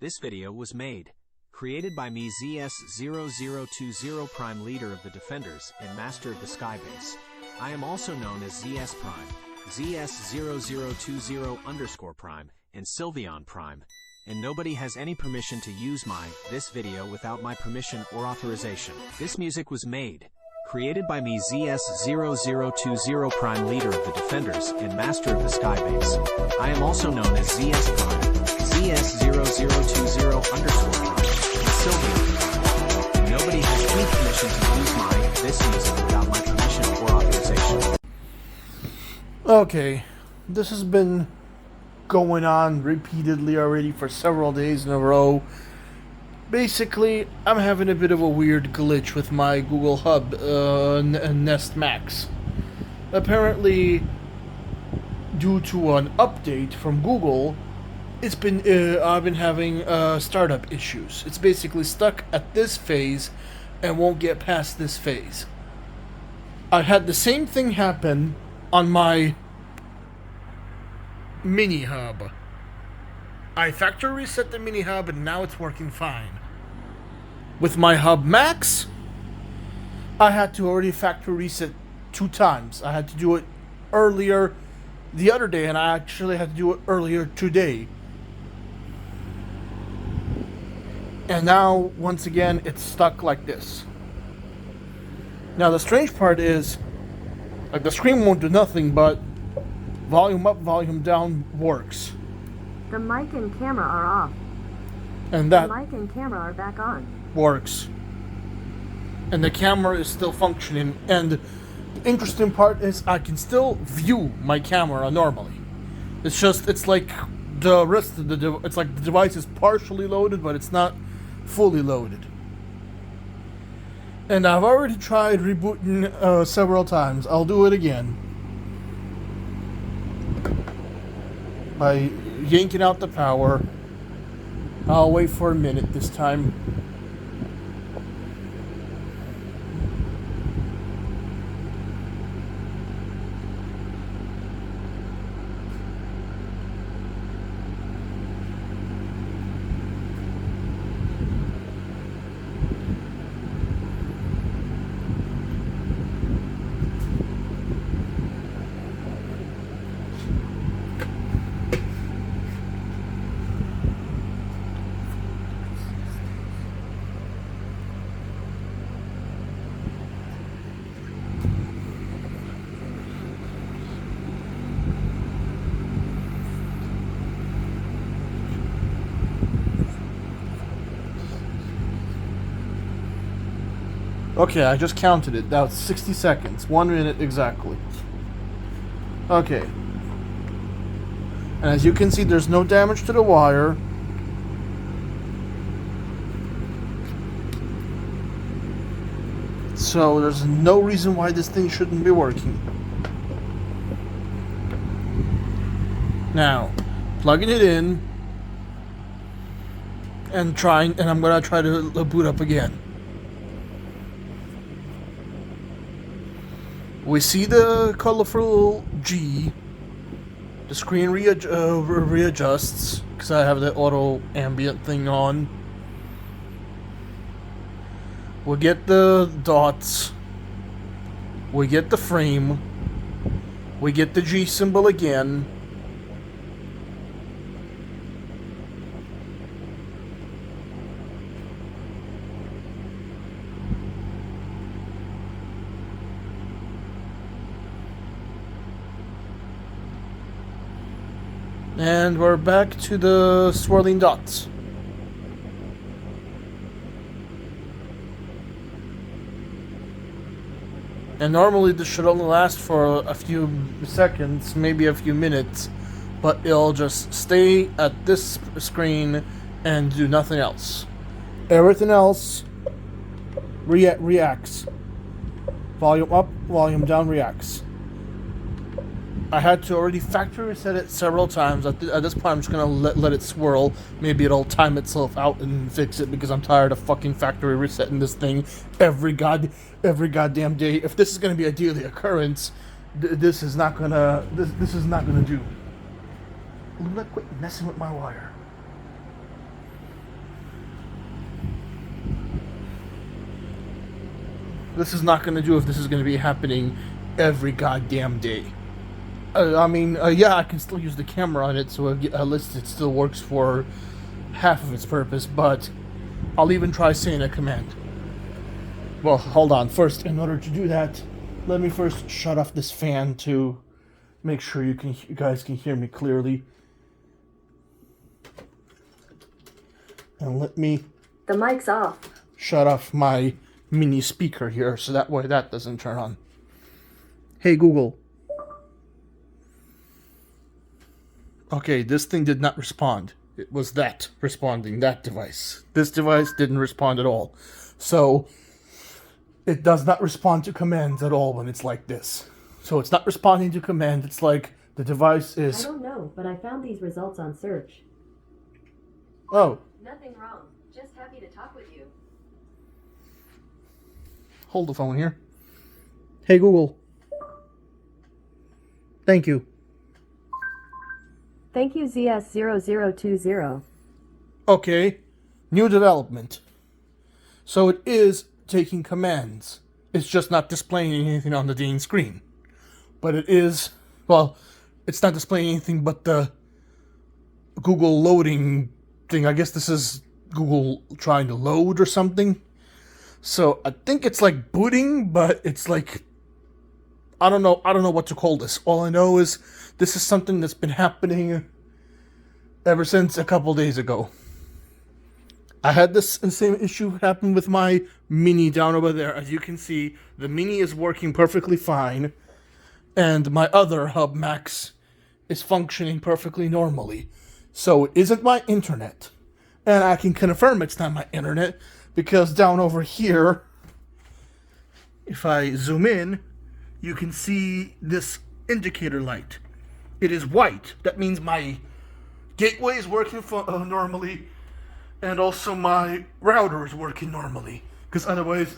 This video was created by me, ZS0020 Prime, leader of the Defenders and master of the Skybase. I am also known as ZS Prime, ZS0020 Prime, and Sylveon Prime. And nobody has any permission to use this video without my permission or authorization. This music was created by me, ZS0020 Prime, leader of the Defenders and master of the Skybase. I am also known as ZS Prime, ZS0020 Prime, and Sylveon Prime. Nobody has any permission to use this music without my permission or authorization. Okay, this has been going on repeatedly already for several days in a row. Basically, I'm having a bit of a weird glitch with my Google Hub Nest Max. Apparently, due to an update from Google, I've been having startup issues. It's basically stuck at this phase and won't get past this phase. I had the same thing happen on my mini hub. I factory reset the mini hub and now it's working fine. With my hub max, I had to already factory reset 2 times. I had to do it earlier the other day, and I actually had to do it earlier today. And now, once again, it's stuck like this. Now, the strange part is, like, the screen won't do nothing, but volume up, volume down works. The mic and camera are off. And that The mic and camera are back on. works. And the camera is still functioning. And the interesting part is I can still view my camera normally. It's like the rest of the it's like the device is partially loaded, but it's not fully loaded. And I've already tried rebooting several times. I'll do it again by yanking out the power. I'll wait for a minute this time. Okay, I just counted it. That was 60 seconds. 1 minute exactly. Okay. And as you can see, there's no damage to the wire. So there's no reason why this thing shouldn't be working. Now, plugging it in and I'm gonna try to boot up again. We see the colorful G. The screen readjusts because I have the auto ambient thing on. We get the dots. We get the frame. We get the G symbol again. And we're back to the swirling dots. And normally this should only last for a few seconds, maybe a few minutes, but it'll just stay at this screen and do nothing else. Everything else reacts. Volume up, volume down reacts. I had to already factory reset it several times. At this point, I'm just gonna let it swirl. Maybe it'll time itself out and fix it because I'm tired of fucking factory resetting this thing every goddamn day. If this is gonna be a daily occurrence, this is not gonna do. Quit messing with my wire. This is not going to do if this is going to be happening every goddamn day. Yeah, I can still use the camera on it, so at least it still works for half of its purpose, but I'll even try saying a command. Well, hold on. First, in order to do that, let me first shut off this fan to make sure you guys can hear me clearly. And let me The mic's off. shut off my mini speaker here, so that way that doesn't turn on. Hey Google. Okay, this thing did not respond. It was that responding, that device. This device didn't respond at all. So, it does not respond to commands at all when it's like this. So it's not responding to command, it's like the device I is... don't know, but I found these results on search. Oh, Nothing wrong. Just happy to talk with you. hold the phone here. Hey Google. Thank you. Thank you, ZS0020. Okay, new development. So it is taking commands. It's just not displaying anything on the Dean screen. But it is, well, it's not displaying anything but the Google loading thing. I guess this is Google trying to load or something. So I think it's like booting, but it's like, I don't know what to call this. All I know is this is something that's been happening ever since a couple days ago. I had this same issue happen with my Mini down over there. As you can see, the Mini is working perfectly fine, and my other Hub Max is functioning perfectly normally. So it isn't my internet. And I can confirm it's not my internet, because down over here, if I zoom in, you can see this indicator light. It is white. That means my gateway is working normally, and also my router is working normally. Because otherwise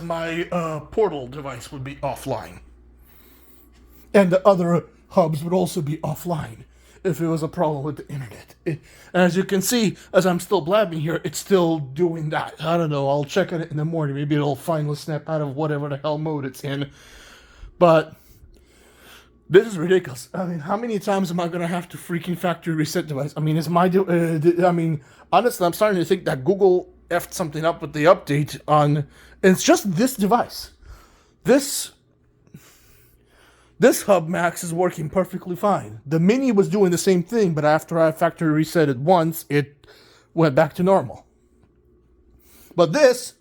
my portal device would be offline, and the other hubs would also be offline if it was a problem with the internet. And as you can see, as I'm still blabbing here, it's still doing that. I don't know, I'll check on it in the morning. Maybe it'll finally snap out of whatever the hell mode it's in. But this is ridiculous. I mean, how many times am I going to have to freaking factory reset device? I mean, honestly, I'm starting to think that Google effed something up with the update on... And it's just this device. This Hub Max is working perfectly fine. The Mini was doing the same thing, but after I factory reset it once, it went back to normal. But this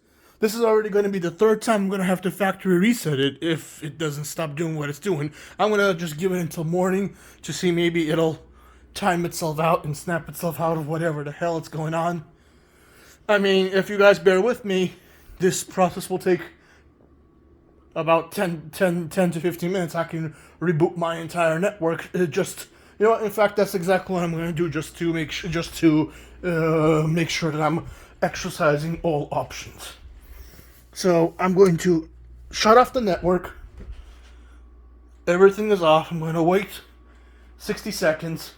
is already going to be the third time I'm going to have to factory reset it if it doesn't stop doing what it's doing. I'm going to just give it until morning to see maybe it'll time itself out and snap itself out of whatever the hell it's going on. I mean, if you guys bear with me, this process will take about 10 to 15 minutes. I can reboot my entire network. In fact, that's exactly what I'm going to do, just to make sure that I'm exercising all options. So I'm going to shut off the network. Everything is off. I'm going to wait 60 seconds.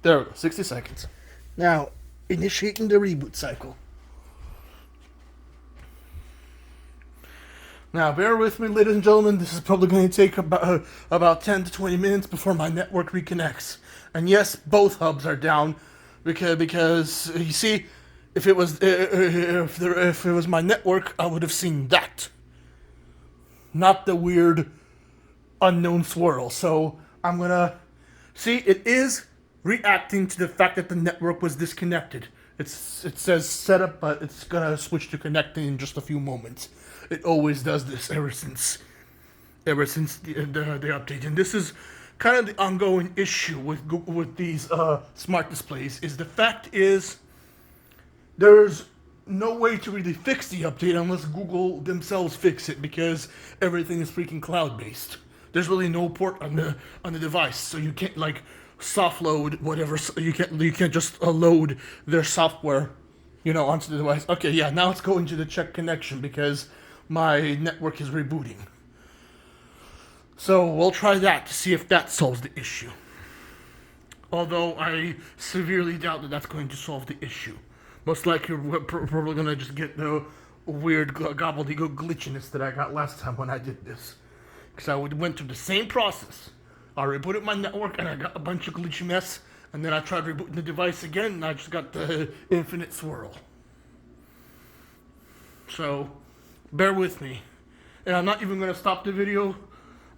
There we go, 60 seconds. Now, initiating the reboot cycle. Now, bear with me, ladies and gentlemen. This is probably going to take about 10 to 20 minutes before my network reconnects. And yes, both hubs are down because you see, if it was my network, I would have seen that, not the weird unknown swirl. So I'm gonna see. It is reacting to the fact that the network was disconnected. It says setup, but it's gonna switch to connecting in just a few moments. It always does this ever since the update, and this is kind of the ongoing issue with these smart displays. Is the fact is there's no way to really fix the update unless Google themselves fix it, because everything is freaking cloud-based. There's really no port on the device, so you can't like soft load whatever. You can't just load their software, onto the device. Okay, yeah, now let's go into the check connection because my network is rebooting. So we'll try that to see if that solves the issue. Although I severely doubt that that's going to solve the issue. Most likely we're probably going to just get the weird gobbledygook glitchiness that I got last time when I did this. Because I went through the same process. I rebooted my network and I got a bunch of glitchy mess. And then I tried rebooting the device again and I just got the infinite swirl. So, bear with me. And I'm not even going to stop the video.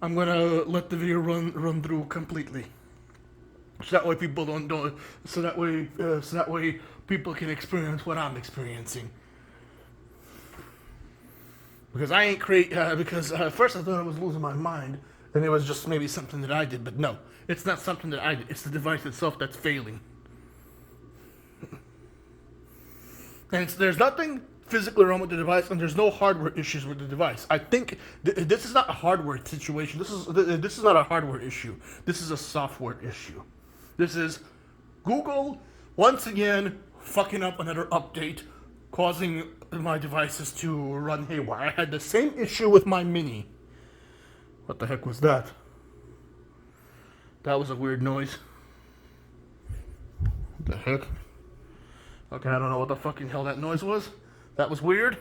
I'm going to let the video run through completely. So that way people don't so that way people can experience what I'm experiencing. Because I ain't because at first I thought I was losing my mind, and it was just maybe something that I did, but no, it's not something that I did. It's the device itself that's failing. And there's nothing physically wrong with the device, and there's no hardware issues with the device. I think this is not a hardware situation. This is not a hardware issue. This is a software issue. This is Google once again fucking up another update, causing my devices to run haywire. I had the same issue with my Mini. What the heck was that? That was a weird noise. What the heck? Okay, I don't know what the fucking hell that noise was. That was weird.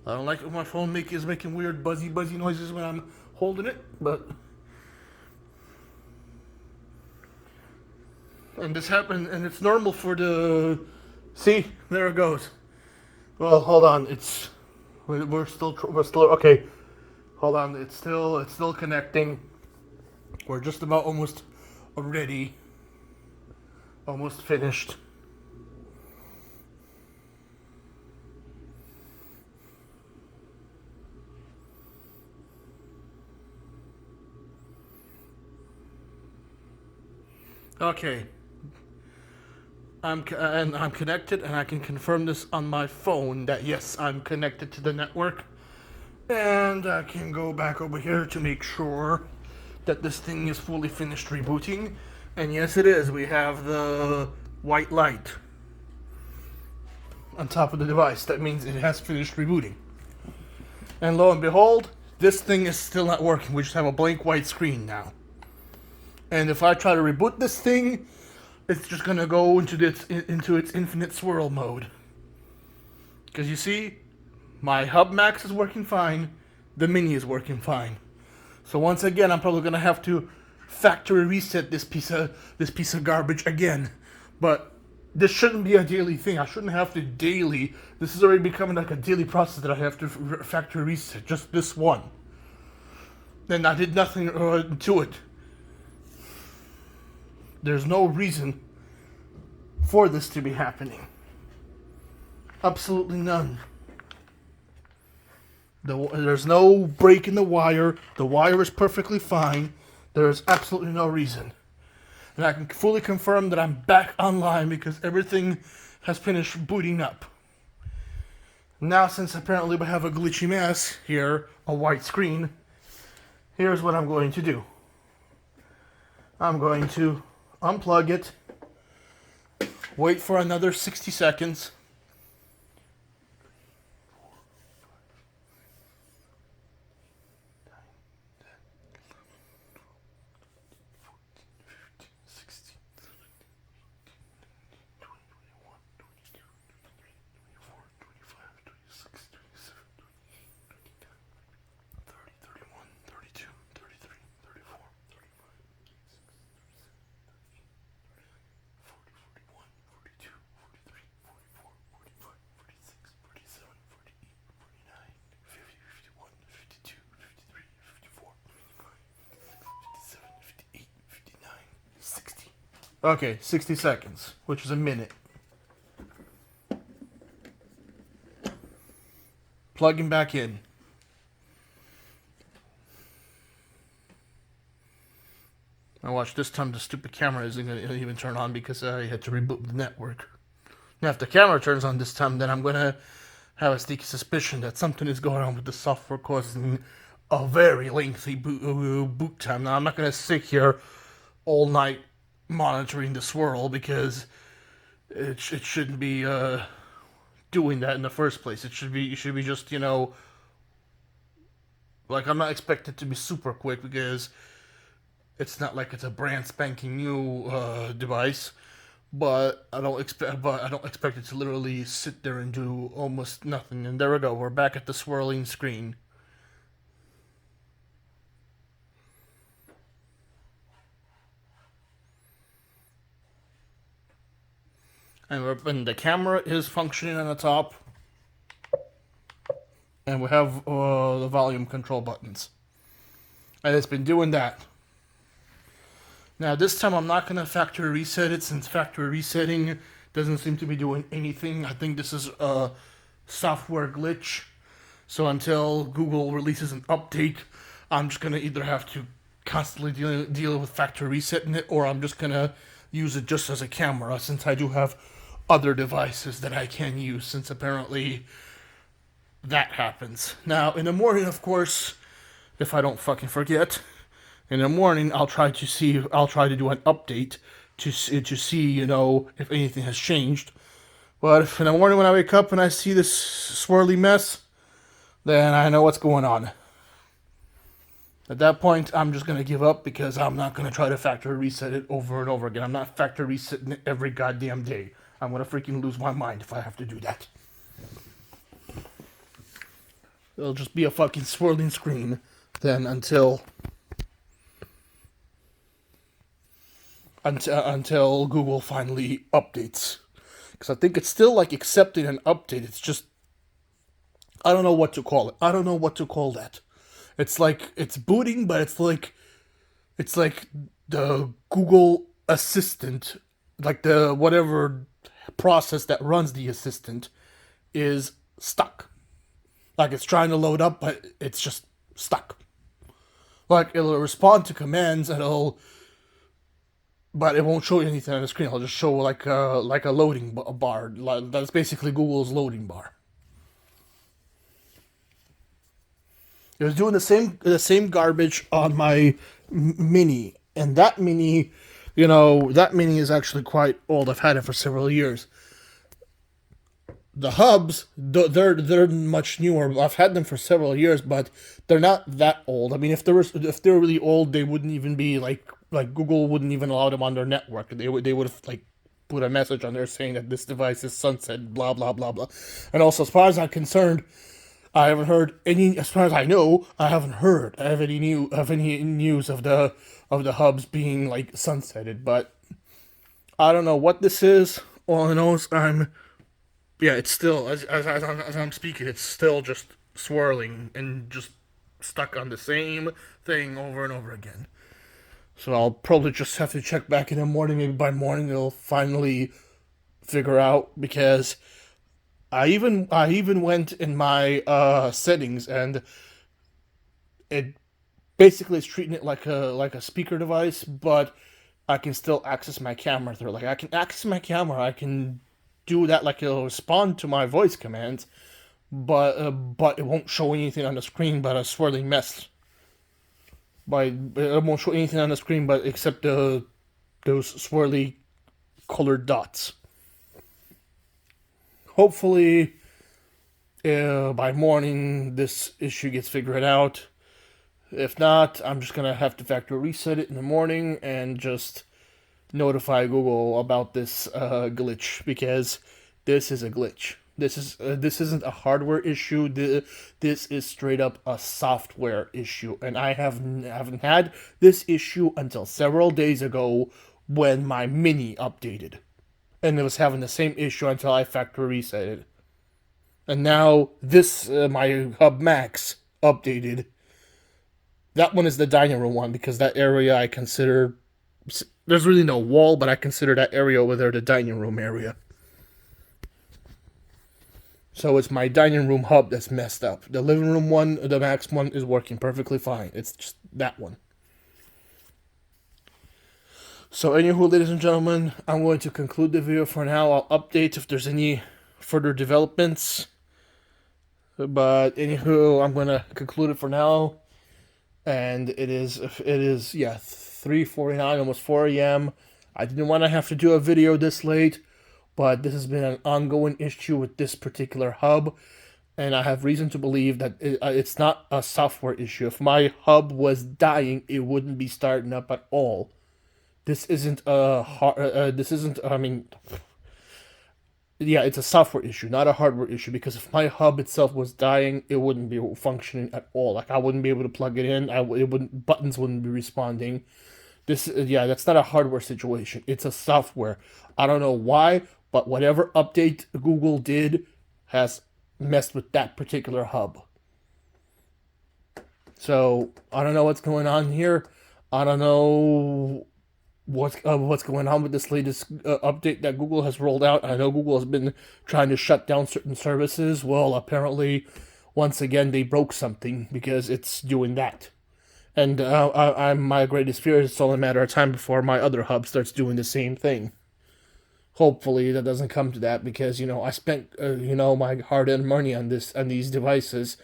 I don't like it when my phone is making weird buzzy noises when I'm holding it, but... And this happened, and it's normal for the... See? There it goes. Well, hold on. We're still, okay. Hold on. It's still connecting. We're just about almost ready. Almost finished. Okay. I'm connected, and I can confirm this on my phone that yes, I'm connected to the network. And I can go back over here to make sure that this thing is fully finished rebooting. And yes, it is. We have the white light on top of the device. That means it has finished rebooting. And lo and behold, this thing is still not working. We just have a blank white screen now. And if I try to reboot this thing, it's just gonna go into its infinite swirl mode. Because you see, my Hub Max is working fine, the Mini is working fine. So once again, I'm probably gonna have to factory reset this piece of garbage again. But this shouldn't be a daily thing. I shouldn't have to daily. This is already becoming like a daily process that I have to factory reset. Just this one. And I did nothing to it. There's no reason for this to be happening. Absolutely none. There's no break in the wire. The wire is perfectly fine. There's absolutely no reason. And I can fully confirm that I'm back online because everything has finished booting up. Now, since apparently we have a glitchy mess here, a white screen, here's what I'm going to do. I'm going to unplug it, wait for another 60 seconds. Okay, 60 seconds, which is a minute. Plugging back in. Now watch, this time the stupid camera isn't going to even turn on because I had to reboot the network. Now, if the camera turns on this time, then I'm gonna have a sneaky suspicion that something is going on with the software causing a very lengthy boot time. Now, I'm not gonna sit here all night monitoring the swirl because it shouldn't be doing that in the first place. It should be just, you know, like, I'm not expecting it to be super quick because it's not like it's a brand spanking new device. But I don't expect it to literally sit there and do almost nothing. And there we go. We're back at the swirling screen. And the camera is functioning on the top. And we have the volume control buttons. And it's been doing that. Now, this time I'm not going to factory reset it, since factory resetting doesn't seem to be doing anything. I think this is a software glitch. So until Google releases an update, I'm just going to either have to constantly deal with factory resetting it, or I'm just going to use it just as a camera, since I do have other devices that I can use, since apparently that happens. Now, in the morning, of course, if I don't fucking forget, in the morning, I'll try to do an update to see, you know, if anything has changed. But if in the morning when I wake up and I see this swirly mess, then I know what's going on. At that point, I'm just going to give up because I'm not going to try to factory reset it over and over again. I'm not factory resetting it every goddamn day. I'm going to freaking lose my mind if I have to do that. It'll just be a fucking swirling screen then until Google finally updates. Because I think it's still like accepting an update. It's just, I don't know what to call it. I don't know what to call that. It's like, it's booting, but it's like the Google Assistant, like the whatever process that runs the Assistant is stuck. Like, it's trying to load up, but it's just stuck. Like, it'll respond to commands and but it won't show you anything on the screen. It'll just show like a loading bar. That's basically Google's loading bar. It was doing the same garbage on my Mini, and that Mini, you know, that Mini is actually quite old. I've had it for several years. The hubs, they're much newer. I've had them for several years, but they're not that old. I mean, if they're really old, they wouldn't even be like Google wouldn't even allow them on their network. They would have like put a message on there saying that this device is sunset, blah blah blah blah. And also, as far as I'm concerned, I haven't heard any. As far as I know, I haven't heard any news of the hubs being like sunsetted. But I don't know what this is. All I know is it's still as I'm speaking, it's still just swirling and just stuck on the same thing over and over again. So I'll probably just have to check back in the morning. Maybe by morning it'll finally figure out, because I even went in my settings, and it basically is treating it like a speaker device, but I can still access my camera through. Like, I can access my camera, I can do that, like it'll respond to my voice commands, but it won't show anything on the screen but a swirling mess. It won't show anything on the screen but except those swirly colored dots. Hopefully, by morning, this issue gets figured out. If not, I'm just gonna have to factory reset it in the morning and just notify Google about this glitch, because this is a glitch. This isn't a hardware issue. This is straight up a software issue, and I haven't had this issue until several days ago when my Mini updated, and it was having the same issue until I factory reset it. And now this my Hub Max updated. That one is the dining room one, because that area I consider, there's really no wall, but I consider that area over there the dining room area. So it's my dining room hub that's messed up. The living room one, the Max one, is working perfectly fine. It's just that one. So anywho, ladies and gentlemen, I'm going to conclude the video for now. I'll update if there's any further developments. But anywho, I'm gonna conclude it for now. And it is 3:49, almost 4 a.m. I didn't want to have to do a video this late, but this has been an ongoing issue with this particular hub, and I have reason to believe that it's not a software issue. If my hub was dying, it wouldn't be starting up at all. This isn't a it's a software issue, not a hardware issue, because if my hub itself was dying, it wouldn't be functioning at all. Like, I wouldn't be able to plug it in. Buttons wouldn't be responding. That's not a hardware situation. It's a software. I don't know why, but whatever update Google did has messed with that particular hub. So, I don't know what's going on here. I don't know what's going on with this latest update that Google has rolled out. I know Google has been trying to shut down certain services. Well, apparently, once again, they broke something because it's doing that. And my greatest fear is it's only a matter of time before my other hub starts doing the same thing. Hopefully, that doesn't come to that, because I spent my hard-earned money on these devices,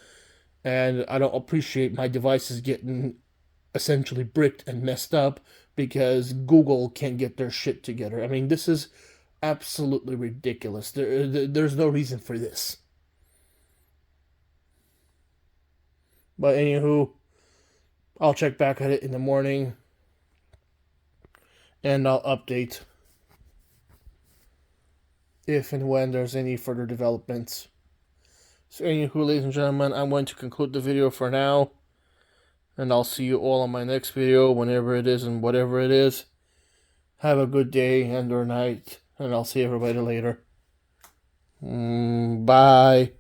and I don't appreciate my devices getting essentially bricked and messed up because Google can't get their shit together. I mean, this is absolutely ridiculous. There's no reason for this. But anywho, I'll check back at it in the morning, and I'll update if and when there's any further developments. So anywho, ladies and gentlemen, I'm going to conclude the video for now. And I'll see you all on my next video, whenever it is and whatever it is. Have a good day and or night, and I'll see everybody later. Bye.